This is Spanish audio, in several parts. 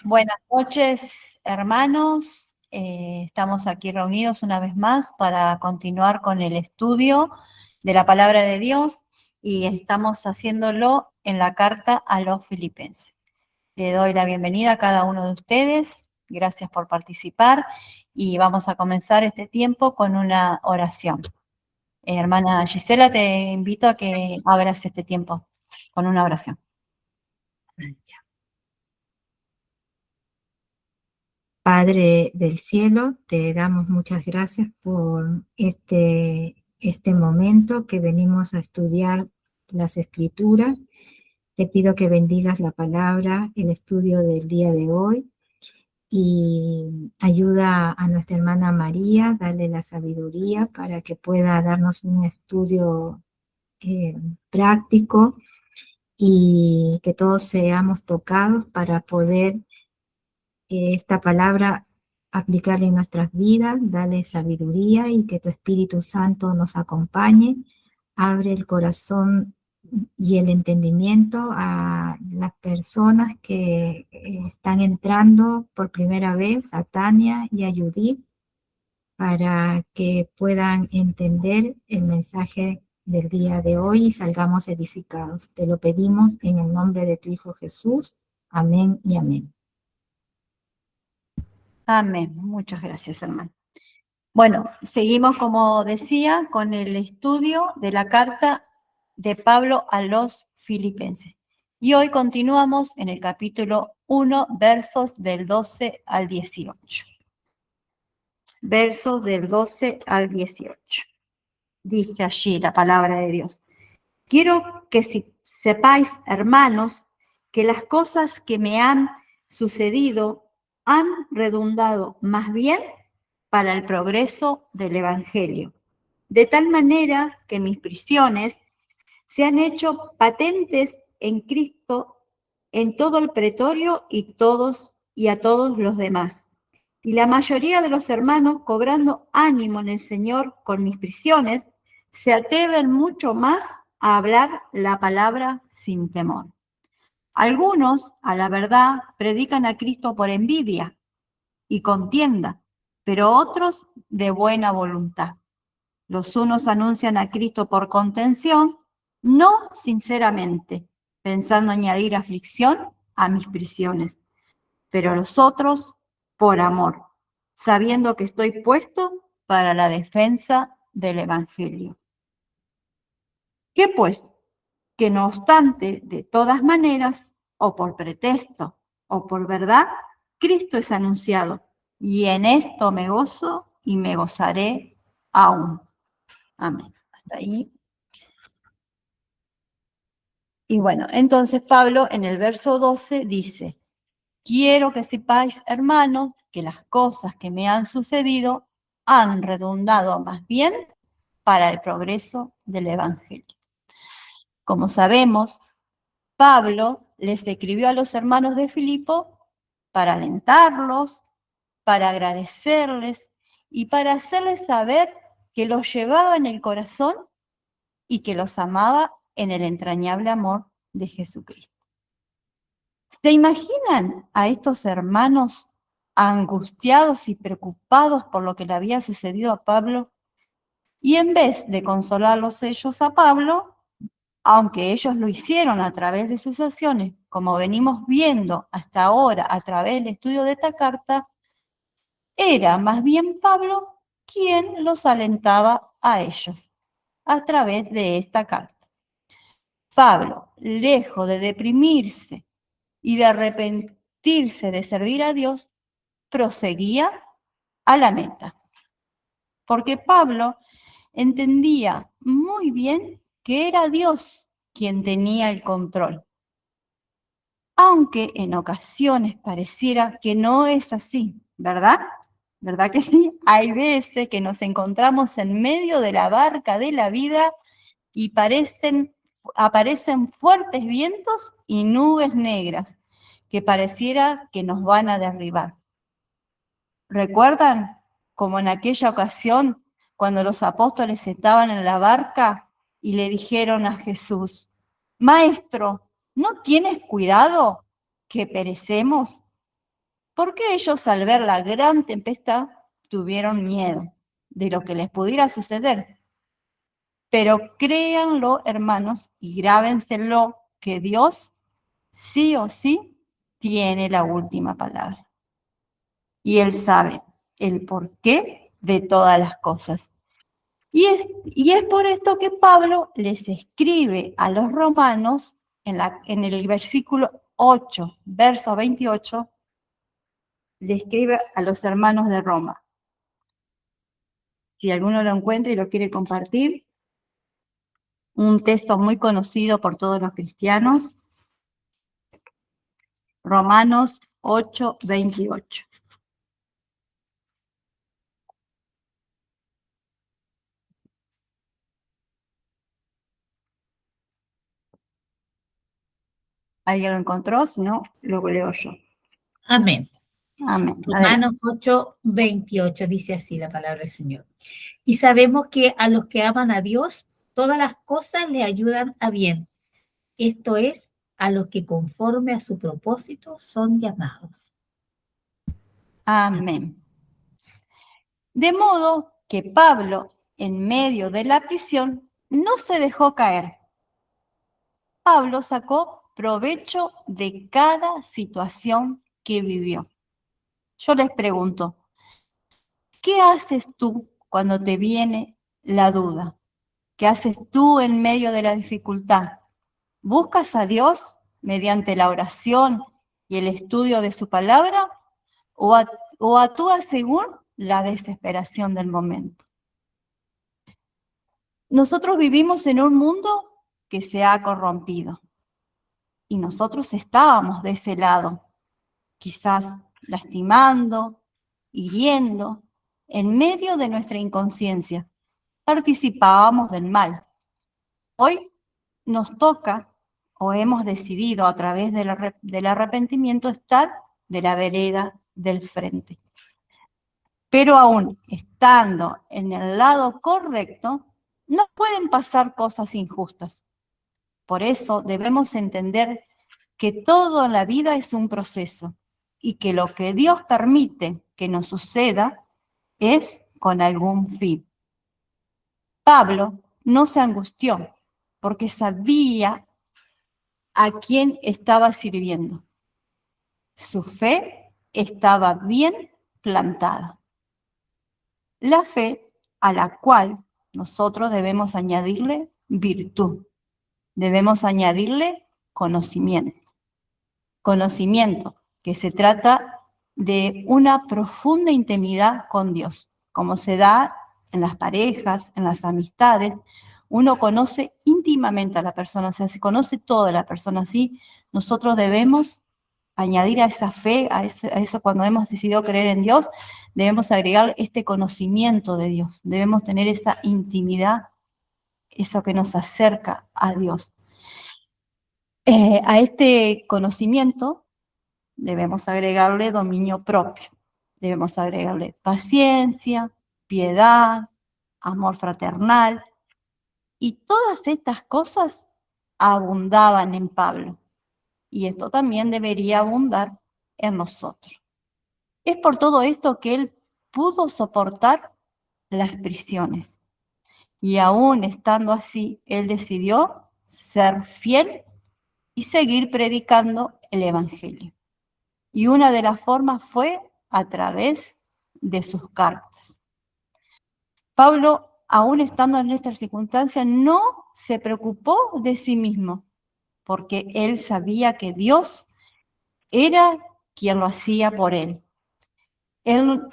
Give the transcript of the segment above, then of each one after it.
Buenas noches, hermanos. Estamos aquí reunidos una vez más para continuar con el estudio de la palabra de Dios y estamos haciéndolo en la carta a los filipenses. Le doy la bienvenida a cada uno de ustedes. Gracias por participar y vamos a comenzar este tiempo con una oración. Hermana Gisela, te invito a que abras este tiempo con una oración. Padre del cielo, te damos muchas gracias por este momento que venimos a estudiar las escrituras. Te pido que bendigas la palabra, el estudio del día de hoy y ayuda a nuestra hermana María, darle la sabiduría para que pueda darnos un estudio práctico y que todos seamos tocados para poder esta palabra aplicarla en nuestras vidas, darle sabiduría y que tu Espíritu Santo nos acompañe. Abre el corazón y el entendimiento a las personas que están entrando por primera vez, a Tania y a Judith, para que puedan entender el mensaje del día de hoy y salgamos edificados. Te lo pedimos en el nombre de tu Hijo Jesús. Amén y amén. Amén. Muchas gracias, hermano. Bueno, seguimos, como decía, con el estudio de la carta de Pablo a los filipenses. Y hoy continuamos en el capítulo 1, versos del 12 al 18. Versos del 12 al 18. Dice allí la palabra de Dios. Quiero que sepáis, hermanos, que las cosas que me han sucedido han redundado más bien para el progreso del Evangelio, de tal manera que mis prisiones se han hecho patentes en Cristo en todo el pretorio y a todos los demás. Y la mayoría de los hermanos, cobrando ánimo en el Señor con mis prisiones, se atreven mucho más a hablar la palabra sin temor. Algunos, a la verdad, predican a Cristo por envidia y contienda, pero otros de buena voluntad. Los unos anuncian a Cristo por contención, no sinceramente, pensando añadir aflicción a mis prisiones, pero los otros por amor, sabiendo que estoy puesto para la defensa del Evangelio. ¿Qué pues? Que no obstante, de todas maneras, o por pretexto o por verdad, Cristo es anunciado, y en esto me gozo y me gozaré aún. Amén. Hasta ahí. Y bueno, entonces Pablo en el verso 12 dice, quiero que sepáis, hermanos, que las cosas que me han sucedido han redundado más bien para el progreso del Evangelio. Como sabemos, Pablo les escribió a los hermanos de Filipo para alentarlos, para agradecerles y para hacerles saber que los llevaba en el corazón y que los amaba en el entrañable amor de Jesucristo. ¿Se imaginan a estos hermanos angustiados y preocupados por lo que le había sucedido a Pablo? Y en vez de consolarlos ellos a Pablo, aunque ellos lo hicieron a través de sus acciones, como venimos viendo hasta ahora a través del estudio de esta carta, era más bien Pablo quien los alentaba a ellos a través de esta carta. Pablo, lejos de deprimirse y de arrepentirse de servir a Dios, proseguía a la meta. Porque Pablo entendía muy bien que era Dios quien tenía el control. Aunque en ocasiones pareciera que no es así, ¿verdad? ¿Verdad que sí? Hay veces que nos encontramos en medio de la barca de la vida y aparecen fuertes vientos y nubes negras que pareciera que nos van a derribar. ¿Recuerdan como en aquella ocasión cuando los apóstoles estaban en la barca y le dijeron a Jesús, Maestro, ¿no tienes cuidado que perecemos? Porque ellos al ver la gran tempestad tuvieron miedo de lo que les pudiera suceder. Pero créanlo, hermanos, y grábenselo, que Dios sí o sí tiene la última palabra. Y Él sabe el porqué de todas las cosas. Y es por esto que Pablo les escribe a los romanos en el versículo 8, verso 28, le escribe a los hermanos de Roma. Si alguno lo encuentra y lo quiere compartir, un texto muy conocido por todos los cristianos, Romanos 8, 28. ¿Alguien lo encontró? Si no, lo leo yo. Amén. Amén. Romanos 8, 28 dice así la palabra del Señor. Y sabemos que a los que aman a Dios, todas las cosas le ayudan a bien. Esto es, a los que conforme a su propósito son llamados. Amén. De modo que Pablo, en medio de la prisión, no se dejó caer. Pablo sacó provecho de cada situación que vivió. Yo les pregunto, ¿qué haces tú cuando te viene la duda? ¿Qué haces tú en medio de la dificultad? ¿Buscas a Dios mediante la oración y el estudio de su palabra o actúas según la desesperación del momento? Nosotros vivimos en un mundo que se ha corrompido y nosotros estábamos de ese lado, quizás lastimando, hiriendo, en medio de nuestra inconsciencia. Participábamos del mal. Hoy nos toca o hemos decidido a través del arrepentimiento estar de la vereda del frente. Pero aún estando en el lado correcto, no pueden pasar cosas injustas. Por eso debemos entender que todo en la vida es un proceso y que lo que Dios permite que nos suceda es con algún fin. Pablo no se angustió porque sabía a quién estaba sirviendo. Su fe estaba bien plantada. La fe a la cual nosotros debemos añadirle virtud, debemos añadirle conocimiento. Conocimiento, que se trata de una profunda intimidad con Dios, como se da en las parejas, en las amistades. Uno conoce íntimamente a la persona, o sea, se conoce toda la persona así. Nosotros debemos añadir a esa fe, a eso cuando hemos decidido creer en Dios, debemos agregar este conocimiento de Dios, debemos tener esa intimidad, eso que nos acerca a Dios. A este conocimiento debemos agregarle dominio propio, debemos agregarle paciencia, piedad, amor fraternal, y todas estas cosas abundaban en Pablo, y esto también debería abundar en nosotros. Es por todo esto que él pudo soportar las prisiones, y aún estando así, él decidió ser fiel y seguir predicando el Evangelio. Y una de las formas fue a través de sus cartas. Pablo, aún estando en estas circunstancias, no se preocupó de sí mismo, porque él sabía que Dios era quien lo hacía por él. Él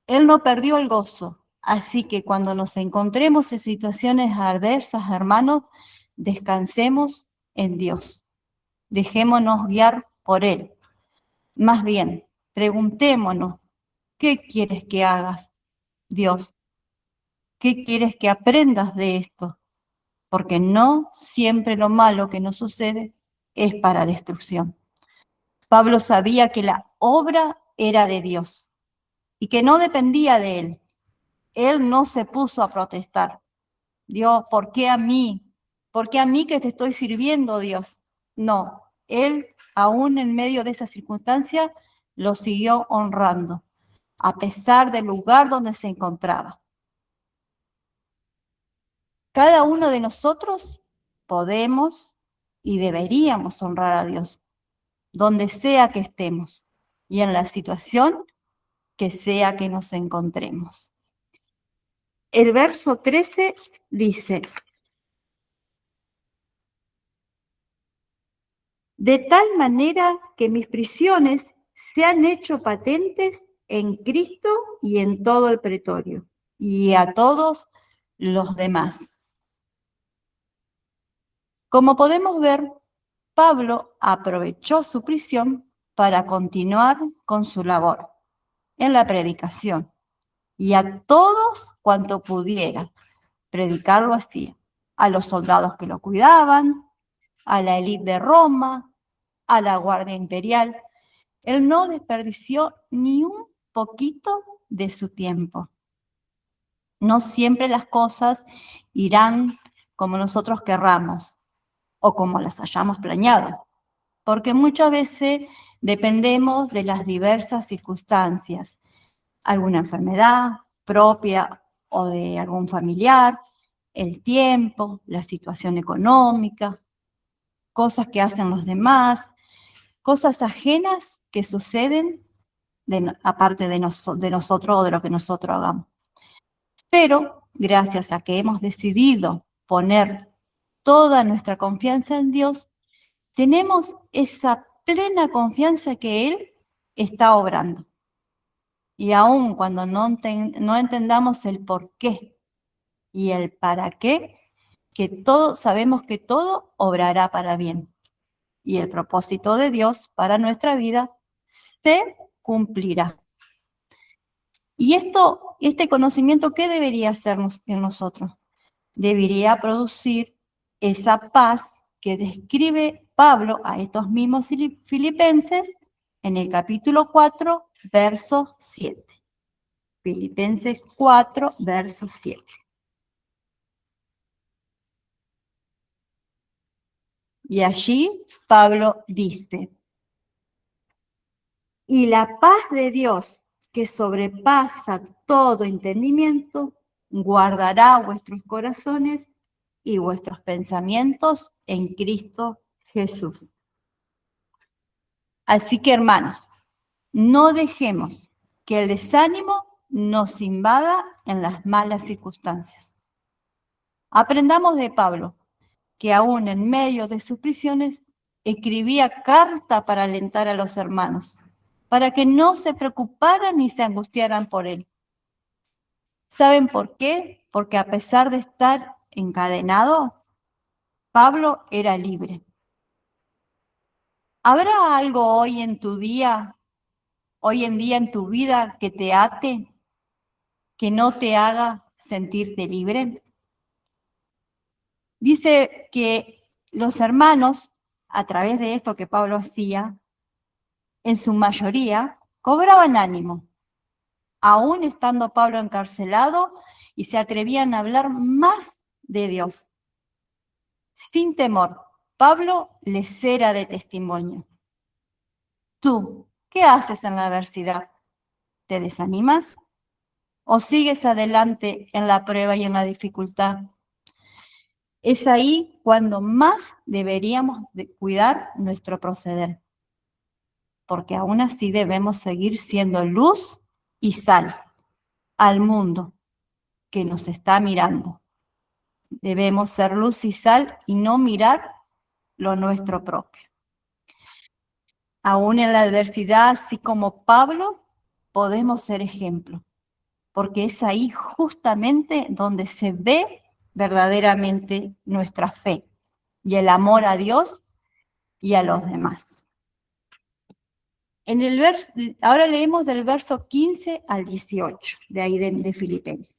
no perdió el gozo. Así que cuando nos encontremos en situaciones adversas, hermanos, descansemos en Dios. Dejémonos guiar por Él. Más bien, preguntémonos, ¿qué quieres que hagas, Dios? ¿Qué quieres que aprendas de esto? Porque no siempre lo malo que nos sucede es para destrucción. Pablo sabía que la obra era de Dios y que no dependía de él. Él no se puso a protestar. Dios, ¿por qué a mí? ¿Por qué a mí que te estoy sirviendo, Dios? No, él, aún en medio de esa circunstancia, lo siguió honrando, a pesar del lugar donde se encontraba. Cada uno de nosotros podemos y deberíamos honrar a Dios, donde sea que estemos y en la situación que sea que nos encontremos. El verso 13 dice: de tal manera que mis prisiones se han hecho patentes en Cristo y en todo el pretorio, y a todos los demás. Como podemos ver, Pablo aprovechó su prisión para continuar con su labor en la predicación, y a todos cuanto pudiera predicarlo hacía, a los soldados que lo cuidaban, a la élite de Roma, a la Guardia Imperial. Él no desperdició ni un poquito de su tiempo. No siempre las cosas irán como nosotros querramos o como las hayamos planeado, porque muchas veces dependemos de las diversas circunstancias, alguna enfermedad propia o de algún familiar, el tiempo, la situación económica, cosas que hacen los demás, cosas ajenas que suceden aparte de nosotros o de lo que nosotros hagamos. Pero gracias a que hemos decidido poner toda nuestra confianza en Dios, tenemos esa plena confianza que Él está obrando. Y aun cuando no entendamos el por qué y el para qué, sabemos que todo obrará para bien. Y el propósito de Dios para nuestra vida se cumplirá. Y este conocimiento, ¿qué debería hacernos en nosotros? Debería producir esa paz que describe Pablo a estos mismos filipenses en el capítulo 4, verso 7. Filipenses 4, verso 7. Y allí Pablo dice: y la paz de Dios, que sobrepasa todo entendimiento, guardará vuestros corazones y vuestros pensamientos en Cristo Jesús. Así que, hermanos, no dejemos que el desánimo nos invada en las malas circunstancias. Aprendamos de Pablo, que aún en medio de sus prisiones escribía carta para alentar a los hermanos, para que no se preocuparan ni se angustiaran por él. ¿Saben por qué? Porque a pesar de estar encadenado, Pablo era libre. ¿Habrá algo hoy en día en tu vida, que te ate, que no te haga sentirte libre? Dice que los hermanos, a través de esto que Pablo hacía, en su mayoría, cobraban ánimo, aún estando Pablo encarcelado, y se atrevían a hablar más de Dios. Sin temor, Pablo les era de testimonio. ¿Tú qué haces en la adversidad? ¿Te desanimas? ¿O sigues adelante en la prueba y en la dificultad? Es ahí cuando más deberíamos de cuidar nuestro proceder, porque aún así debemos seguir siendo luz y sal al mundo que nos está mirando. Debemos ser luz y sal y no mirar lo nuestro propio. Aún en la adversidad, así como Pablo, podemos ser ejemplo, porque es ahí justamente donde se ve verdaderamente nuestra fe y el amor a Dios y a los demás. Ahora leemos del verso 15 al 18, de ahí de Filipenses.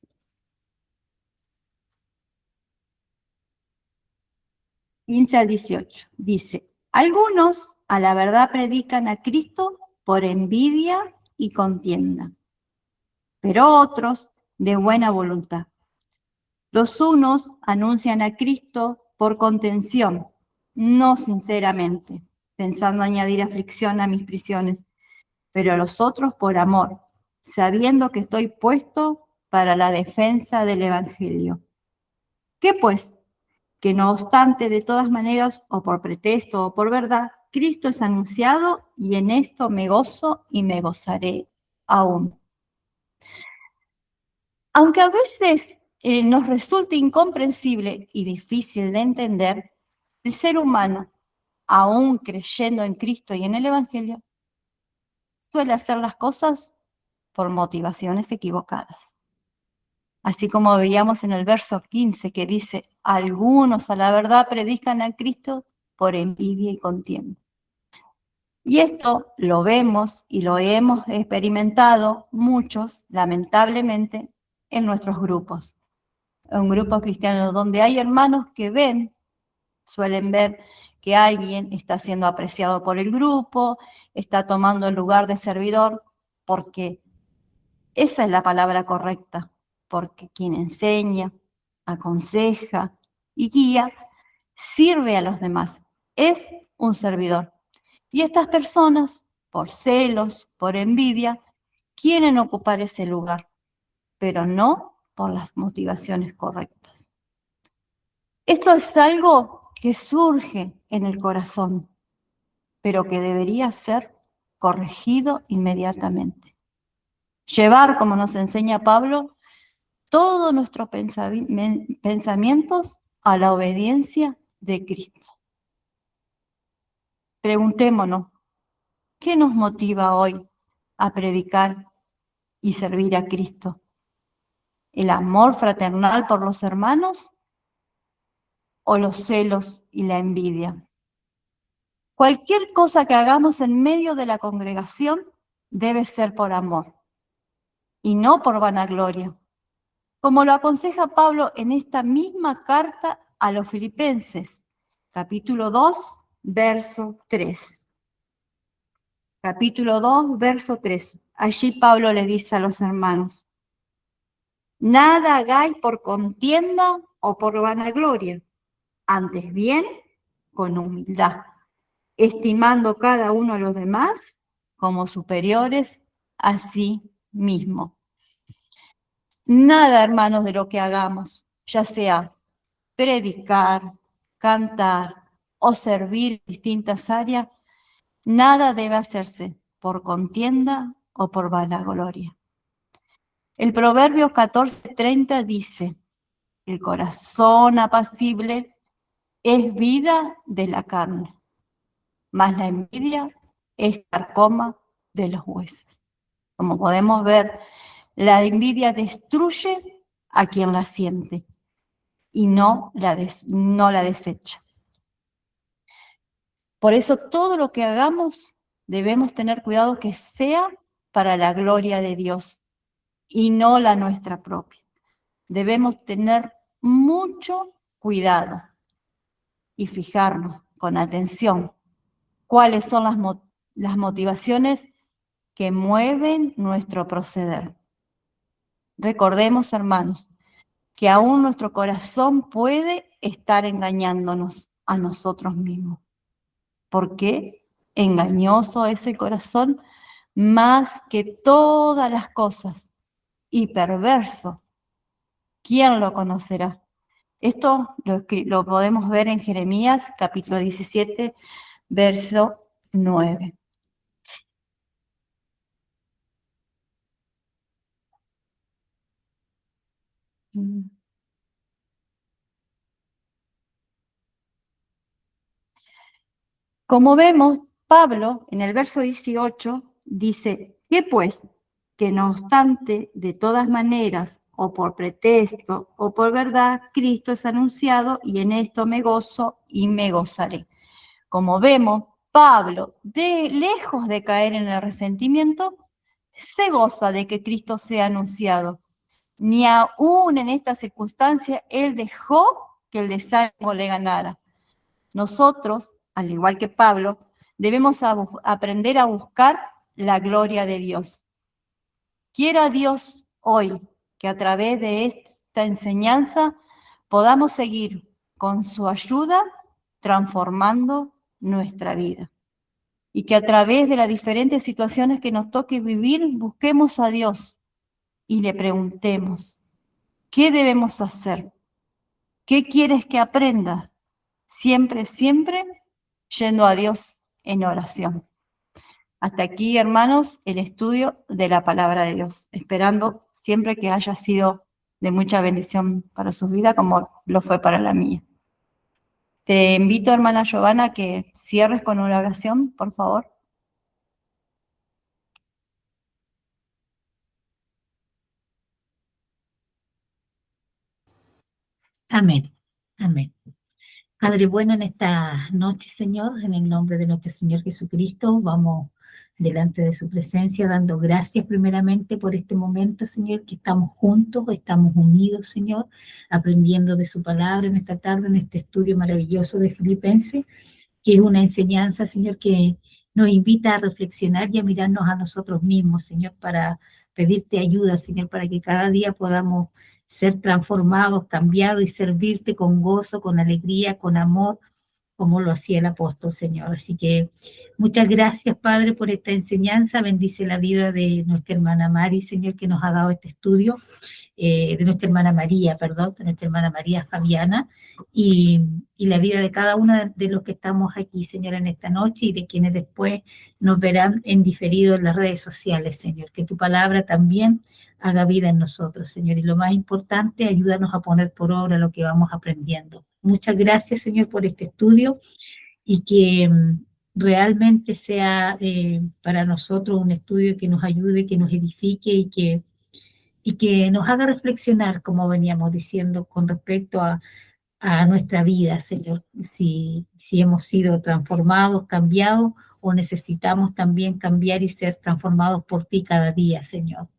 Al 18, dice: algunos a la verdad predican a Cristo por envidia y contienda, pero otros de buena voluntad. Los unos anuncian a Cristo por contención, no sinceramente, pensando añadir aflicción a mis prisiones, pero a los otros por amor, sabiendo que estoy puesto para la defensa del Evangelio. ¿Qué pues? Que no obstante, de todas maneras, o por pretexto o por verdad, Cristo es anunciado y en esto me gozo y me gozaré aún. Aunque a veces nos resulte incomprensible y difícil de entender, el ser humano, aún creyendo en Cristo y en el Evangelio, suele hacer las cosas por motivaciones equivocadas. Así como veíamos en el verso 15 que dice, algunos a la verdad predican a Cristo por envidia y contienda. Y esto lo vemos y lo hemos experimentado muchos, lamentablemente, en nuestros grupos. En un grupo cristiano donde hay hermanos que suelen ver que alguien está siendo apreciado por el grupo, está tomando el lugar de servidor, porque esa es la palabra correcta, porque quien enseña, aconseja y guía, sirve a los demás, es un servidor. Y estas personas, por celos, por envidia, quieren ocupar ese lugar, pero no por las motivaciones correctas. Esto es algo que surge en el corazón, pero que debería ser corregido inmediatamente. Llevar, como nos enseña Pablo, todos nuestros pensamientos a la obediencia de Cristo. Preguntémonos, ¿qué nos motiva hoy a predicar y servir a Cristo? ¿El amor fraternal por los hermanos o los celos y la envidia? Cualquier cosa que hagamos en medio de la congregación debe ser por amor y no por vanagloria, como lo aconseja Pablo en esta misma carta a los Filipenses, capítulo 2, verso 3. Capítulo 2, verso 3. Allí Pablo le dice a los hermanos, nada hagáis por contienda o por vanagloria, antes bien con humildad, estimando cada uno a los demás como superiores a sí mismo. Nada, hermanos, de lo que hagamos, ya sea predicar, cantar o servir en distintas áreas, nada debe hacerse por contienda o por vanagloria. El Proverbio 14:30 dice, el corazón apacible es vida de la carne, mas la envidia es carcoma de los huesos. Como podemos ver, la envidia destruye a quien la siente y no la desecha. Por eso todo lo que hagamos debemos tener cuidado que sea para la gloria de Dios y no la nuestra propia. Debemos tener mucho cuidado y fijarnos con atención cuáles son las motivaciones que mueven nuestro proceder. Recordemos, hermanos, que aún nuestro corazón puede estar engañándonos a nosotros mismos. Porque engañoso es el corazón más que todas las cosas y perverso. ¿Quién lo conocerá? Esto lo podemos ver en Jeremías capítulo 17, verso 9. Como vemos, Pablo en el verso 18 dice, ¿qué pues? Que no obstante, de todas maneras, o por pretexto o por verdad, Cristo es anunciado y en esto me gozo y me gozaré. Como vemos, Pablo, lejos de caer en el resentimiento, se goza de que Cristo sea anunciado. Ni aún en esta circunstancia él dejó que el desánimo le ganara. Nosotros, al igual que Pablo, debemos aprender a buscar la gloria de Dios. Quiera Dios hoy que a través de esta enseñanza podamos seguir con su ayuda transformando nuestra vida. y que a través de las diferentes situaciones que nos toque vivir, busquemos a Dios y le preguntemos, ¿qué debemos hacer? ¿Qué quieres que aprenda? Siempre, siempre yendo a Dios en oración. Hasta aquí, hermanos, el estudio de la palabra de Dios, esperando siempre que haya sido de mucha bendición para su vida, como lo fue para la mía. Te invito, hermana Giovanna, a que cierres con una oración, por favor. Amén. Amén. Padre bueno, en esta noche, Señor, en el nombre de nuestro Señor Jesucristo, vamos delante de su presencia, dando gracias primeramente por este momento, Señor, que estamos juntos, estamos unidos, Señor, aprendiendo de su palabra en esta tarde, en este estudio maravilloso de Filipenses, que es una enseñanza, Señor, que nos invita a reflexionar y a mirarnos a nosotros mismos, Señor, para pedirte ayuda, Señor, para que cada día podamos ser transformados, cambiados y servirte con gozo, con alegría, con amor, como lo hacía el apóstol, Señor. Así que muchas gracias, Padre, por esta enseñanza. Bendice la vida de nuestra hermana Mari, Señor, que nos ha dado este estudio, de nuestra hermana María, perdón, de nuestra hermana María Fabiana, y la vida de cada uno de los que estamos aquí, Señor, en esta noche y de quienes después nos verán en diferido en las redes sociales, Señor. Que tu palabra también haga vida en nosotros, Señor. Y lo más importante, ayúdanos a poner por obra lo que vamos aprendiendo. Muchas gracias, Señor, por este estudio y que realmente sea para nosotros un estudio que nos ayude, que nos edifique y que nos haga reflexionar, como veníamos diciendo, con respecto a nuestra vida, Señor. Si hemos sido transformados, cambiados, o necesitamos también cambiar y ser transformados por ti cada día, Señor.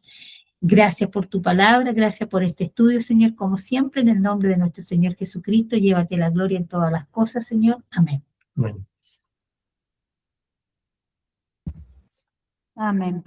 Gracias por tu palabra, gracias por este estudio, Señor, como siempre, en el nombre de nuestro Señor Jesucristo, llévate la gloria en todas las cosas, Señor. Amén. Amén. Amén.